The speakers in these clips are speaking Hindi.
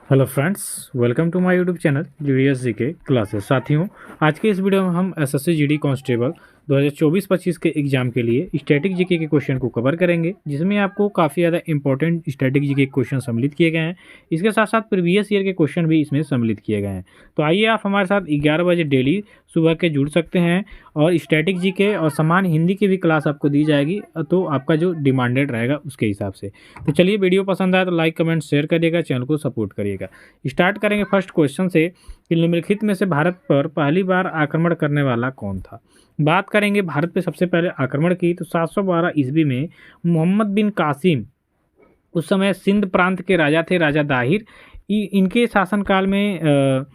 Hello friends, welcome to my YouTube channel GDS GK classes. साथियों, आज के इस वीडियो में हम एसएससी जीडी कांस्टेबल 2024-25 के एग्जाम के लिए स्टैटिक जीके के क्वेश्चन को कवर करेंगे, जिसमें आपको काफ़ी ज़्यादा इंपॉर्टेंट स्टैटिक जीके के क्वेश्चन सम्मिलित किए गए हैं। इसके साथ साथ प्रीवियस ईयर के क्वेश्चन भी इसमें सम्मिलित किए गए हैं। तो आइए आप हमारे साथ 11 बजे डेली सुबह के जुड़ सकते हैं और स्टैटिक जीके और समान हिंदी की भी क्लास आपको दी जाएगी, तो आपका जो डिमांडेड रहेगा उसके हिसाब से। तो चलिए, वीडियो पसंद आए तो लाइक कमेंट शेयर करिएगा, चैनल को सपोर्ट करिएगा। स्टार्ट करेंगे फर्स्ट क्वेश्चन से कि निम्नलिखित में से भारत पर पहली बार आक्रमण करने वाला कौन था। बात करेंगे भारत पे सबसे पहले आक्रमण की तो 712 ईस्वी में मोहम्मद बिन कासिम, उस समय सिंध प्रांत के राजा थे, राजा दाहिर। इनके शासनकाल में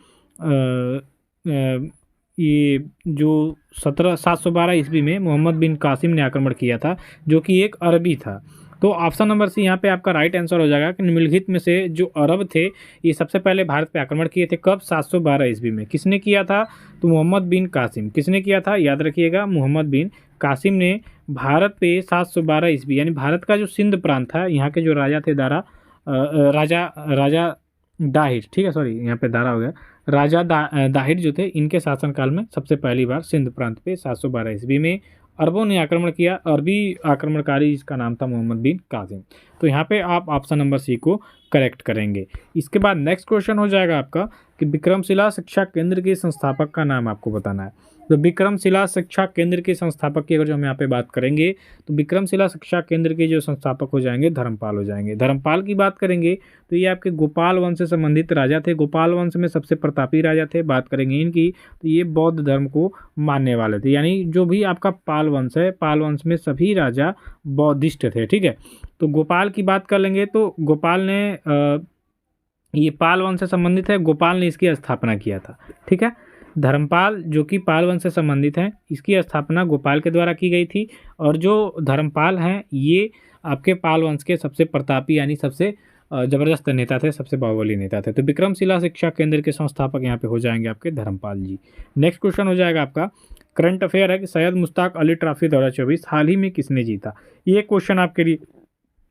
ये जो 712 ईस्वी में मोहम्मद बिन कासिम ने आक्रमण किया था, जो कि एक अरबी था। तो ऑप्शन नंबर सी यहाँ पे आपका राइट आंसर हो जाएगा कि निम्नलिखित में से जो अरब थे ये सबसे पहले भारत पे आक्रमण किए थे। कब? 712 ईस्वी में। किसने किया था? तो मोहम्मद बिन कासिम। किसने किया था? याद रखिएगा, मोहम्मद बिन कासिम ने भारत पे 712 ईस्वी, यानी भारत का जो सिंध प्रांत था, यहाँ के जो राजा थे राजा राजा दाहिर, ठीक है, सॉरी यहाँ पे दारा हो गया, राजा दाहिर जो थे, इनके शासनकाल में सबसे पहली बार सिंध प्रांत पे 712 ईस्वी में अरबों ने आक्रमण किया। अरबी आक्रमणकारी जिसका नाम था मोहम्मद बिन कासिम। तो यहाँ पे आप ऑप्शन नंबर सी को करेक्ट करेंगे। इसके बाद नेक्स्ट क्वेश्चन हो जाएगा आपका कि विक्रमशिला शिक्षा केंद्र के संस्थापक का नाम आपको बताना है। तो विक्रमशिला शिक्षा केंद्र के संस्थापक की अगर जो हम यहाँ पे बात करेंगे तो विक्रमशिला शिक्षा केंद्र के जो संस्थापक हो जाएंगे धर्मपाल हो जाएंगे। धर्मपाल की बात करेंगे तो ये आपके गोपाल वंश से संबंधित राजा थे। गोपाल वंश में सबसे प्रतापी राजा थे। बात करेंगे इनकी तो ये बौद्ध धर्म को मानने वाले थे, यानी जो भी आपका पाल वंश है, पाल वंश में सभी राजा बौद्धिस्ट थे। ठीक है, तो गोपाल की बात कर लेंगे तो गोपाल ने ये पाल वंश से संबंधित है, गोपाल ने इसकी स्थापना किया था। ठीक है, धर्मपाल जो कि पाल वंश से संबंधित हैं, इसकी स्थापना गोपाल के द्वारा की गई थी। और जो धर्मपाल हैं ये आपके पाल वंश के सबसे प्रतापी यानी सबसे जबरदस्त नेता थे, सबसे बाहुबली नेता थे। तो विक्रमशिला शिक्षा केंद्र के संस्थापक यहाँ पे हो जाएंगे आपके धर्मपाल जी। नेक्स्ट क्वेश्चन हो जाएगा आपका करंट अफेयर है कि सैयद मुश्ताक अली ट्रॉफी 2024 हाल ही में किसने जीता। ये क्वेश्चन आपके लिए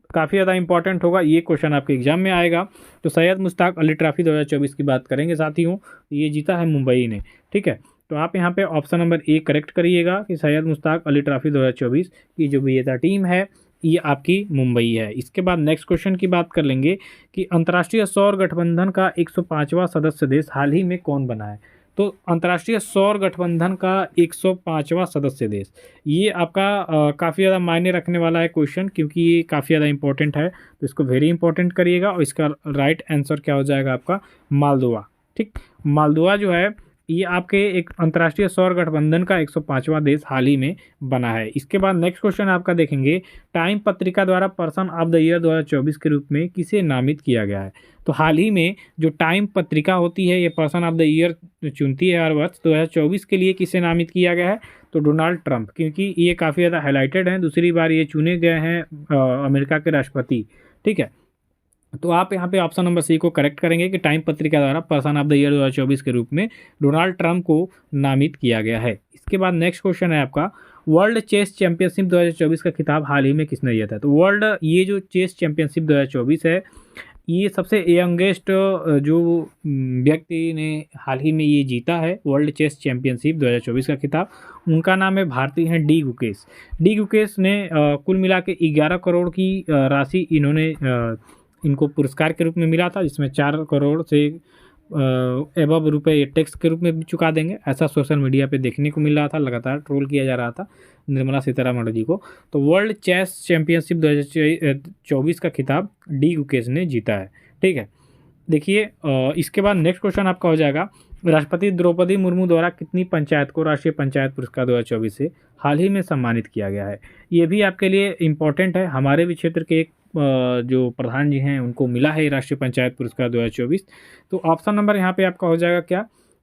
काफ़ी ज़्यादा इंपॉर्टेंट होगा, ये क्वेश्चन आपके एग्जाम में आएगा। तो सैयद मुश्ताक अली ट्रॉफी 2024 की बात करेंगे साथियों, ये जीता है मुंबई ने। ठीक है, तो आप यहाँ पे ऑप्शन नंबर ए करेक्ट करिएगा कि सैयद मुश्ताक अली ट्रॉफी 2024 की जो विजेता टीम है ये आपकी मुंबई है। इसके बाद नेक्स्ट क्वेश्चन की बात कर लेंगे कि अंतर्राष्ट्रीय सौर गठबंधन का 105वां सदस्य देश हाल ही में कौन बना है। तो अंतर्राष्ट्रीय सौर गठबंधन का 105वां सदस्य देश, ये आपका काफ़ी ज़्यादा मायने रखने वाला है क्वेश्चन, क्योंकि ये काफ़ी ज़्यादा इंपॉर्टेंट है। तो इसको वेरी इंपॉर्टेंट करिएगा और इसका राइट आंसर क्या हो जाएगा आपका मालदोवा। ठीक, मालदोवा जो है ये आपके एक अंतर्राष्ट्रीय सौर गठबंधन का 105वां देश हाल ही में बना है। इसके बाद नेक्स्ट क्वेश्चन आपका देखेंगे, टाइम पत्रिका द्वारा पर्सन ऑफ द ईयर 2024 के रूप में किसे नामित किया गया है। तो हाल ही में जो टाइम पत्रिका होती है ये पर्सन ऑफ द ईयर चुनती है हर वर्ष। 2024 के लिए किसे नामित किया गया है तो डोनाल्ड ट्रंप, क्योंकि ये काफ़ी ज़्यादा हाईलाइटेड हैं, दूसरी बार ये चुने गए हैं अमेरिका के राष्ट्रपति। ठीक है, तो आप यहाँ पे ऑप्शन नंबर सी को करेक्ट करेंगे कि टाइम पत्रिका द्वारा पर्सन ऑफ द ईयर 2024 के रूप में डोनाल्ड ट्रंप को नामित किया गया है। इसके बाद नेक्स्ट क्वेश्चन है आपका, वर्ल्ड चेस चैंपियनशिप 2024 का खिताब हाल ही में किसने लिया था। तो वर्ल्ड ये जो चेस चैंपियनशिप 2024 है ये सबसे यंगेस्ट जो व्यक्ति ने हाल ही में ये जीता है वर्ल्ड चेस चैंपियनशिप 2024 का खिताब, उनका नाम है भारतीय हैं डी गुकेश। डी गुकेश ने कुल मिला के 11 करोड़ की राशि इनको पुरस्कार के रूप में मिला था, जिसमें 4 करोड़ से एबव रुपए ये टैक्स के रूप में भी चुका देंगे, ऐसा सोशल मीडिया पे देखने को मिल रहा था। लगातार ट्रोल किया जा रहा था निर्मला सीतारमण जी को। तो वर्ल्ड चेस चैंपियनशिप 2024 का खिताब डी गुकेश ने जीता है। ठीक है, देखिए इसके बाद नेक्स्ट क्वेश्चन आपका हो जाएगा, राष्ट्रपति द्रौपदी मुर्मू द्वारा कितनी पंचायत को राष्ट्रीय पंचायत पुरस्कार 2024 से हाल ही में सम्मानित किया गया है। ये भी आपके लिए इम्पोर्टेंट है। हमारे भी क्षेत्र के एक जो प्रधान जी हैं उनको मिला है राष्ट्रीय पंचायत पुरस्कार 2024। तो ऑप्शन नंबर यहाँ पे आपका हो जाएगा क्या,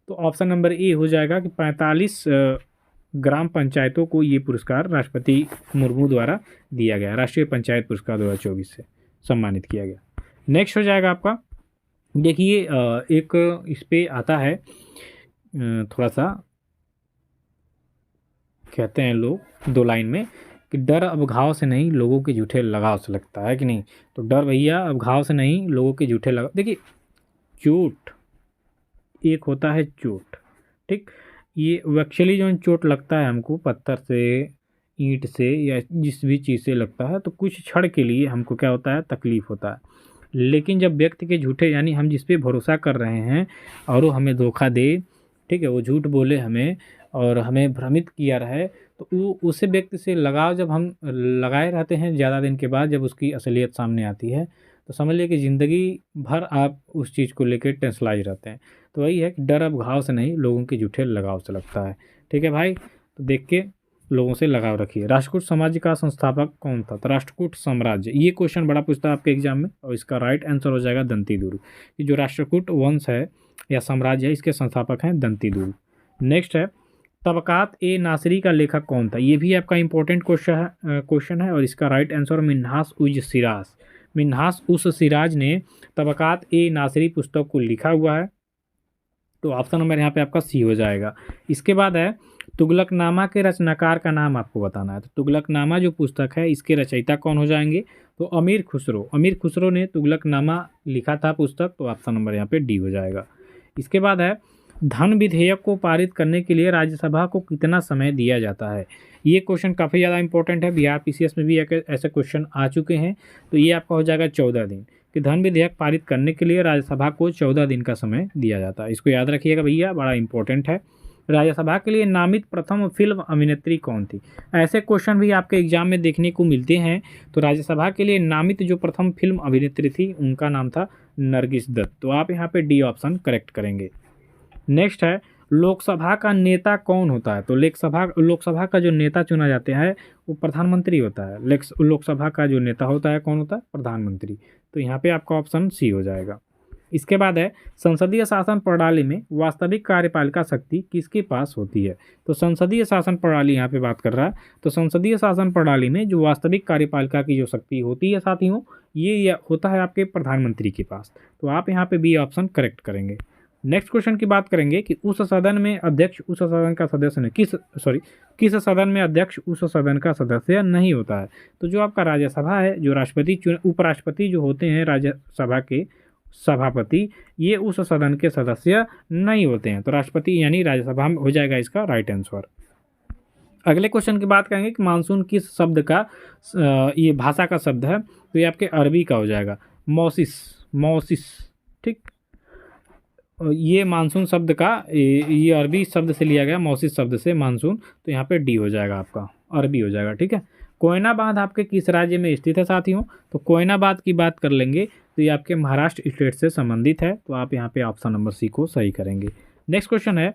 तो ऑप्शन नंबर ए हो जाएगा कि 45 ग्राम पंचायतों को ये पुरस्कार राष्ट्रपति मुर्मू द्वारा दिया गया, राष्ट्रीय पंचायत पुरस्कार 2024 से सम्मानित किया गया। नेक्स्ट हो जाएगा आपका, देखिए एक इस पे आता है थोड़ा सा कहते हैं लोग 2 लाइन में कि डर अब घाव से नहीं लोगों के झूठे लगाव से लगता है कि नहीं। तो डर भैया अब घाव से नहीं लोगों के झूठे लगाव। देखिए चोट, एक होता है चोट। ठीक, ये एक्चुअली जो चोट लगता है हमको पत्थर से, ईंट से या जिस भी चीज़ से लगता है तो कुछ क्षण के लिए हमको क्या होता है, तकलीफ होता है। लेकिन जब व्यक्ति के झूठे यानी हम जिस पे भरोसा कर रहे हैं और वो हमें धोखा दे, ठीक है, वो झूठ बोले हमें और हमें भ्रमित किया रहे, तो वो उस व्यक्ति से लगाव जब हम लगाए रहते हैं ज़्यादा दिन के बाद, जब उसकी असलियत सामने आती है तो समझ लीजिए कि ज़िंदगी भर आप उस चीज़ को लेकर टेंशलाइज रहते हैं। तो वही है कि डर अब घाव से नहीं, लोगों के झूठे लगाव से लगता है। ठीक है भाई, तो देख के लोगों से लगाव रखिए। राष्ट्रकूट साम्राज्य का संस्थापक कौन था? तो राष्ट्रकूट साम्राज्य, ये क्वेश्चन बड़ा पूछता है आपके एग्जाम में, और इसका राइट आंसर हो जाएगा दंतीदुर्ग। ये जो राष्ट्रकूट वंश है या साम्राज्य है, इसके संस्थापक हैं दंतीदुर्ग। नेक्स्ट है, तबकात ए नासिरी का लेखक कौन था? ये भी आपका इंपॉर्टेंट क्वेश्चन है और इसका राइट आंसर मिन्हास उज सिराज। मिन्हास उस सिराज ने तबकात ए नासिरी पुस्तक को लिखा हुआ है, तो ऑप्शन नंबर यहाँ पे आपका सी हो जाएगा। इसके बाद है, तुगलकनामा के रचनाकार का नाम आपको बताना है। तो तुगलकनामा जो पुस्तक है, इसके रचयिता कौन हो जाएंगे? तो अमीर खुसरो। अमीर खुसरो ने तुगलकनामा लिखा था पुस्तक, तो ऑप्शन नंबर यहाँ पे डी हो जाएगा। इसके बाद है, धन विधेयक को पारित करने के लिए राज्यसभा को कितना समय दिया जाता है? ये क्वेश्चन काफ़ी ज़्यादा इंपॉर्टेंट है, बिहार पीसीएस में भी ऐसे क्वेश्चन आ चुके हैं। तो ये आपका हो जाएगा 14 दिन, कि धन विधेयक पारित करने के लिए राज्यसभा को 14 दिन का समय दिया जाता है। इसको याद रखिएगा भैया, बड़ा इंपॉर्टेंट है। राज्यसभा के लिए नामित प्रथम फिल्म अभिनेत्री कौन थी? ऐसे क्वेश्चन भी आपके एग्जाम में देखने को मिलते हैं। तो राज्यसभा के लिए नामित जो प्रथम फिल्म अभिनेत्री थी, उनका नाम था नरगिस दत्त। तो आप यहाँ पे डी ऑप्शन करेक्ट करेंगे। नेक्स्ट है, लोकसभा का नेता कौन होता है? तो लोकसभा का जो नेता चुना जाता है वो प्रधानमंत्री होता है। लोकसभा का जो नेता होता है कौन होता है? प्रधानमंत्री। तो यहाँ पे आपका ऑप्शन सी हो जाएगा। इसके बाद है, संसदीय शासन प्रणाली में वास्तविक कार्यपालिका शक्ति किसके पास होती है? तो संसदीय शासन प्रणाली यहाँ पे बात कर रहा है। तो संसदीय शासन प्रणाली में जो वास्तविक कार्यपालिका की जो शक्ति होती है साथियों, ये होता है आपके प्रधानमंत्री के पास। तो आप यहाँ पे बी ऑप्शन करेक्ट करेंगे। नेक्स्ट क्वेश्चन की बात करेंगे कि उस सदन में अध्यक्ष उस सदन का सदस्य नहीं, किस सदन में अध्यक्ष उस सदन का सदस्य नहीं होता है? तो जो आपका राज्यसभा है, जो राष्ट्रपति उपराष्ट्रपति जो होते हैं राज्यसभा के सभापति, ये उस सदन के सदस्य नहीं होते हैं। तो राष्ट्रपति यानी राज्यसभा में हो जाएगा इसका राइट आंसर। अगले क्वेश्चन की बात करेंगे कि मानसून किस शब्द का ये भाषा का शब्द है? तो ये आपके अरबी का हो जाएगा, मौसिस। ठीक, ये मानसून शब्द का ये अरबी शब्द से लिया गया, मौसिस शब्द से मानसून। तो यहाँ पे डी हो जाएगा, आपका अरबी हो जाएगा। ठीक है, कोयना बांध आपके किस राज्य में स्थित है साथियों? तो कोयना बांध की बात कर लेंगे तो ये आपके महाराष्ट्र स्टेट से संबंधित है। तो आप यहाँ पे ऑप्शन नंबर सी को सही करेंगे। नेक्स्ट क्वेश्चन है,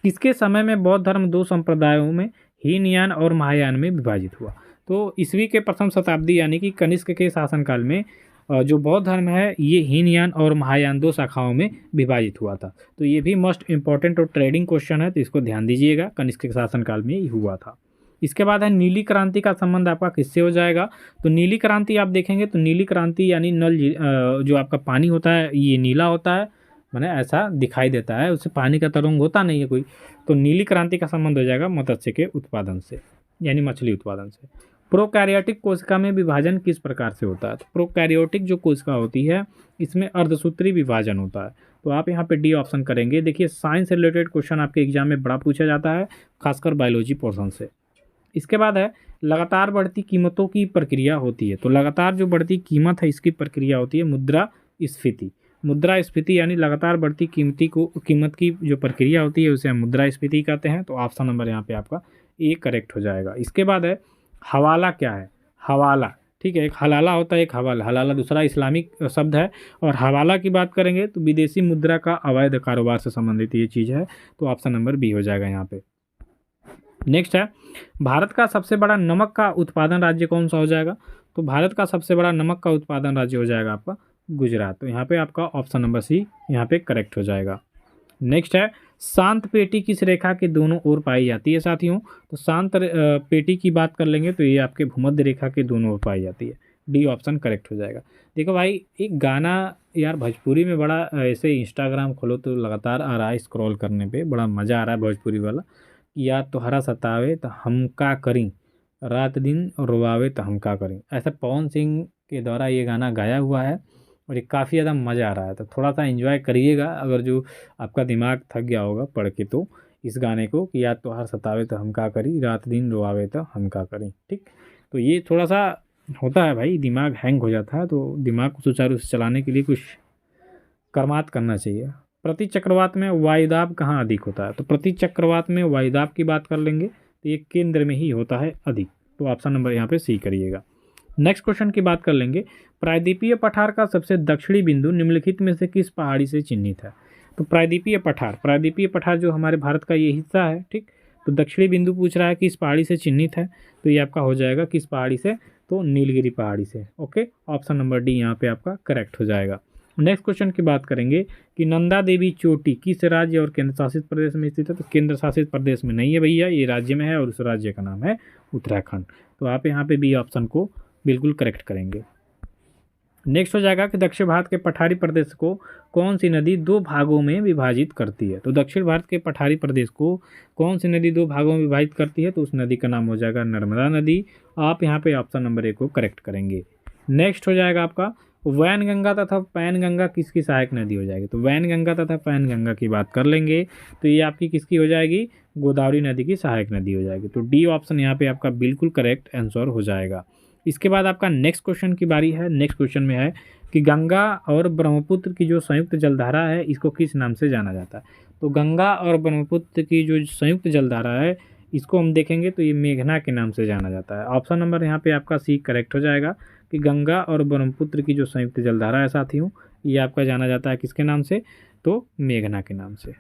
किसके समय में बौद्ध धर्म दो संप्रदायों में हीनयान और महायान में विभाजित हुआ? तो ईस्वी के प्रथम शताब्दी यानी कि कनिष्क के शासनकाल में जो बौद्ध धर्म है ये हीनयान और महायान दो शाखाओं में विभाजित हुआ था। तो ये भी मोस्ट इंपॉर्टेंट और ट्रेडिंग क्वेश्चन है, तो इसको ध्यान दीजिएगा, कनिष्क के शासनकाल में ही हुआ था। इसके बाद है, नीली क्रांति का संबंध आपका किससे हो जाएगा? तो नीली क्रांति आप देखेंगे तो नीली क्रांति यानी नल जो आपका पानी होता है ये नीला होता है, माने ऐसा दिखाई देता है, उससे पानी का तरंग होता नहीं है कोई। तो नीली क्रांति का संबंध हो जाएगा मत्स्य के उत्पादन से, यानी मछली उत्पादन से। प्रोकैरियोटिक कोशिका में विभाजन किस प्रकार से होता है? तो प्रोकैरियोटिक जो कोशिका होती है इसमें अर्धसूत्री विभाजन होता है। तो आप यहाँ पे डी ऑप्शन करेंगे। देखिए, साइंस से रिलेटेड क्वेश्चन आपके एग्जाम में बड़ा पूछा जाता है, खासकर बायोलॉजी पोर्शन से। इसके बाद है, लगातार बढ़ती कीमतों की प्रक्रिया होती है। तो लगातार जो बढ़ती कीमत है इसकी प्रक्रिया होती है मुद्रास्फीति। मुद्रास्फीति यानी लगातार बढ़ती कीमत की जो प्रक्रिया होती है उसे हम मुद्रास्फीति कहते हैं। तो ऑप्शन नंबर यहाँ पे आपका ए करेक्ट हो जाएगा। इसके बाद है, हवाला क्या है? हवाला, ठीक है, एक हलाला होता है, एक हवाला। हलाला दूसरा इस्लामिक शब्द है, और हवाला की बात करेंगे तो विदेशी मुद्रा का अवैध कारोबार से संबंधित ये चीज़ है। तो ऑप्शन नंबर बी हो जाएगा यहाँ पे। नेक्स्ट है, भारत का सबसे बड़ा नमक का उत्पादन राज्य कौन सा हो जाएगा? तो भारत का सबसे बड़ा नमक का उत्पादन राज्य हो जाएगा आपका गुजरात। तो यहाँ पे आपका ऑप्शन नंबर सी यहाँ पे करेक्ट हो जाएगा। नेक्स्ट है, शांत पेटी किस रेखा के दोनों ओर पाई जाती है साथियों? तो शांत पेटी की बात कर लेंगे तो ये आपके भूमध्य रेखा के दोनों ओर पाई जाती है। डी ऑप्शन करेक्ट हो जाएगा। देखो भाई, एक गाना यार भोजपुरी में बड़ा ऐसे इंस्टाग्राम खोलो तो लगातार आ रहा है, स्क्रॉल करने पे बड़ा मज़ा आ रहा है भोजपुरी वाला। या तोहरा सतावे तो हम का करी, रात दिन रोवावे तो हम का करी। ऐसा पवन सिंह के द्वारा ये गाना गाया हुआ है और ये काफ़ी ज़्यादा मज़ा आ रहा है, तो थोड़ा सा एंजॉय करिएगा। अगर जो आपका दिमाग थक गया होगा पढ़ के, तो इस गाने को कि याद तोहार सतावे तो हम का करी, रात दिन रोआवे तो हम का करी। ठीक, तो ये थोड़ा सा होता है भाई, दिमाग हैंग हो जाता है, तो दिमाग को सुचारू रूप से चलाने के लिए कुछ कर्मात करना चाहिए। प्रति चक्रवात में वायुदाब कहाँ अधिक होता है? तो प्रति चक्रवात में वायुदाब की बात कर लेंगे तो ये केंद्र में ही होता है अधिक, तो ऑप्शन नंबर यहाँ पे सी करिएगा। नेक्स्ट क्वेश्चन की बात कर लेंगे, प्रायद्वीपीय पठार का सबसे दक्षिणी बिंदु निम्नलिखित में से किस पहाड़ी से चिन्हित है? तो प्रायद्वीपीय पठार जो हमारे भारत का ये हिस्सा है, ठीक, तो दक्षिणी बिंदु पूछ रहा है किस पहाड़ी से चिन्हित है, तो ये आपका हो जाएगा किस पहाड़ी से? तो नीलगिरी पहाड़ी से। ओके, ऑप्शन नंबर डी यहाँ पे आपका करेक्ट हो जाएगा। नेक्स्ट क्वेश्चन की बात करेंगे कि नंदा देवी चोटी किस राज्य और केंद्र शासित प्रदेश में स्थित है? तो केंद्र शासित प्रदेश में नहीं है भैया, ये राज्य में है और उस राज्य का नाम है उत्तराखंड। तो आप यहाँ पे बी ऑप्शन को बिल्कुल करेक्ट करेंगे। नेक्स्ट हो जाएगा कि दक्षिण भारत के पठारी प्रदेश को कौन सी नदी दो भागों में विभाजित करती है? तो दक्षिण भारत के पठारी प्रदेश को कौन सी नदी दो भागों में विभाजित करती है? तो उस नदी का नाम हो जाएगा नर्मदा नदी। आप यहाँ पे ऑप्शन नंबर ए को करेक्ट करेंगे। नेक्स्ट हो जाएगा आपका वैनगंगा तथा पैनगंगा किसकी सहायक नदी हो जाएगी? तो वैनगंगा तथा पैनगंगा की बात कर लेंगे तो ये आपकी किसकी हो जाएगी? गोदावरी नदी की सहायक नदी हो जाएगी। तो डी ऑप्शन यहाँ पे आपका बिल्कुल करेक्ट आंसर हो जाएगा। इसके बाद आपका नेक्स्ट क्वेश्चन की बारी है। नेक्स्ट क्वेश्चन में है कि गंगा और ब्रह्मपुत्र की जो संयुक्त जलधारा है इसको किस नाम से जाना जाता है? तो गंगा और ब्रह्मपुत्र की जो संयुक्त जलधारा है इसको हम देखेंगे तो ये मेघना के नाम से जाना जाता है। ऑप्शन नंबर यहाँ पे आपका सी करेक्ट हो जाएगा कि गंगा और ब्रह्मपुत्र की जो संयुक्त जलधारा है साथियों, ये आपका जाना जाता है किसके नाम से? तो मेघना के नाम से।